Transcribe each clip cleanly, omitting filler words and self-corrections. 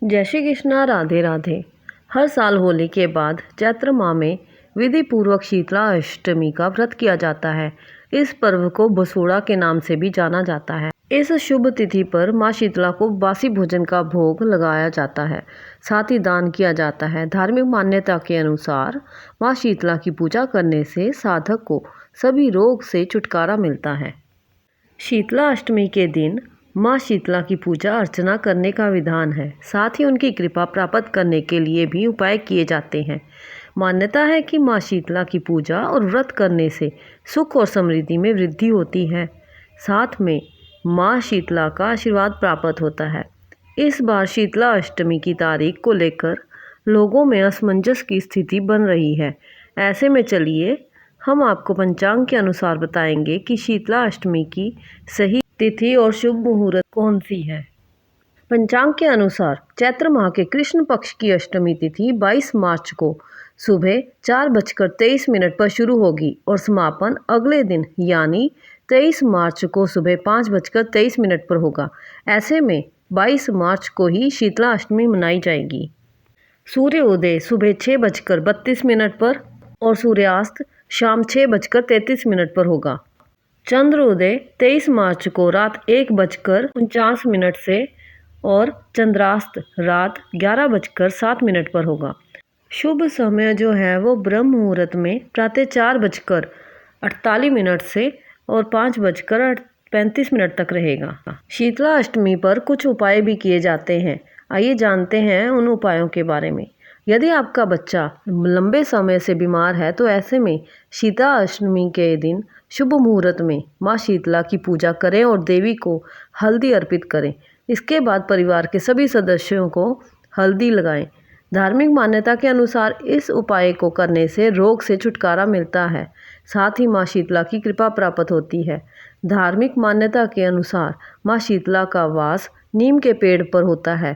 जय श्री कृष्णा। राधे राधे। हर साल होली के बाद चैत्र माह में विधि पूर्वक शीतला अष्टमी का व्रत किया जाता है। इस पर्व को बसोड़ा के नाम से भी जाना जाता है। इस शुभ तिथि पर माँ शीतला को बासी भोजन का भोग लगाया जाता है, साथ ही दान किया जाता है। धार्मिक मान्यता के अनुसार माँ शीतला की पूजा करने से साधक को सभी रोग से छुटकारा मिलता है। शीतला अष्टमी के दिन माँ शीतला की पूजा अर्चना करने का विधान है। साथ ही उनकी कृपा प्राप्त करने के लिए भी उपाय किए जाते हैं। मान्यता है कि माँ शीतला की पूजा और व्रत करने से सुख और समृद्धि में वृद्धि होती है। साथ में माँ शीतला का आशीर्वाद प्राप्त होता है। इस बार शीतला अष्टमी की तारीख को लेकर लोगों में असमंजस की स्थिति बन रही है। ऐसे में चलिए हम आपको पंचांग के अनुसार बताएंगे कि शीतला अष्टमी की सही तिथि और शुभ मुहूर्त कौन सी है। पंचांग के अनुसार चैत्र माह के कृष्ण पक्ष की अष्टमी तिथि 22 मार्च को सुबह 4:23 पर शुरू होगी और समापन अगले दिन यानी 23 मार्च को सुबह 5:23 पर होगा। ऐसे में 22 मार्च को ही शीतला अष्टमी मनाई जाएगी। सूर्य उदय सुबह 6:32 पर और सूर्यास्त शाम 6:33 पर होगा। चंद्र उदय 23 मार्च को रात 1:49 से और चंद्रास्त रात 11:07 पर होगा। शुभ समय जो है वो ब्रह्म मुहूर्त में प्रातः 4:48 से और 5:35 तक रहेगा। शीतला अष्टमी पर कुछ उपाय भी किए जाते हैं। आइए जानते हैं उन उपायों के बारे में। यदि आपका बच्चा लंबे समय से बीमार है तो ऐसे में शीतला अष्टमी के दिन शुभ मुहूर्त में माँ शीतला की पूजा करें और देवी को हल्दी अर्पित करें। इसके बाद परिवार के सभी सदस्यों को हल्दी लगाएं। धार्मिक मान्यता के अनुसार इस उपाय को करने से रोग से छुटकारा मिलता है, साथ ही माँ शीतला की कृपा प्राप्त होती है। धार्मिक मान्यता के अनुसार माँ शीतला का वास नीम के पेड़ पर होता है,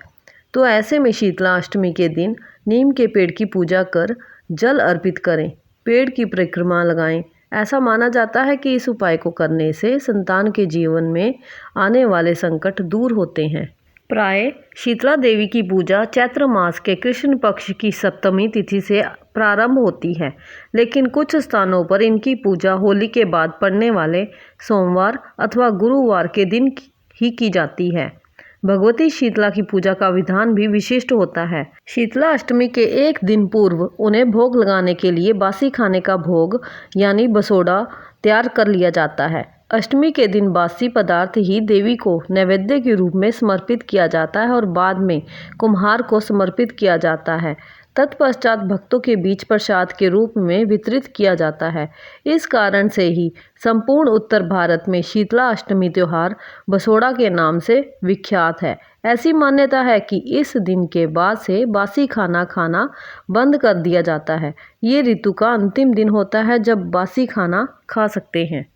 तो ऐसे में शीतला अष्टमी के दिन नीम के पेड़ की पूजा कर जल अर्पित करें, पेड़ की परिक्रमा लगाएं। ऐसा माना जाता है कि इस उपाय को करने से संतान के जीवन में आने वाले संकट दूर होते हैं। प्राय शीतला देवी की पूजा चैत्र मास के कृष्ण पक्ष की सप्तमी तिथि से प्रारंभ होती है, लेकिन कुछ स्थानों पर इनकी पूजा होली के बाद पड़ने वाले सोमवार अथवा गुरुवार के दिन ही की जाती है। भगवती शीतला की पूजा का विधान भी विशिष्ट होता है। शीतला अष्टमी के एक दिन पूर्व उन्हें भोग लगाने के लिए बासी खाने का भोग यानी बसोड़ा तैयार कर लिया जाता है। अष्टमी के दिन बासी पदार्थ ही देवी को नैवेद्य के रूप में समर्पित किया जाता है और बाद में कुम्हार को समर्पित किया जाता है। तत्पश्चात भक्तों के बीच प्रसाद के रूप में वितरित किया जाता है। इस कारण से ही संपूर्ण उत्तर भारत में शीतला अष्टमी त्योहार बसोड़ा के नाम से विख्यात है। ऐसी मान्यता है कि इस दिन के बाद से बासी खाना खाना बंद कर दिया जाता है। ये ऋतु का अंतिम दिन होता है जब बासी खाना खा सकते हैं।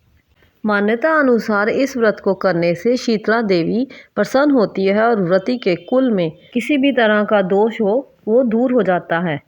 मान्यता अनुसार इस व्रत को करने से शीतला देवी प्रसन्न होती है और व्रती के कुल में किसी भी तरह का दोष हो वो दूर हो जाता है।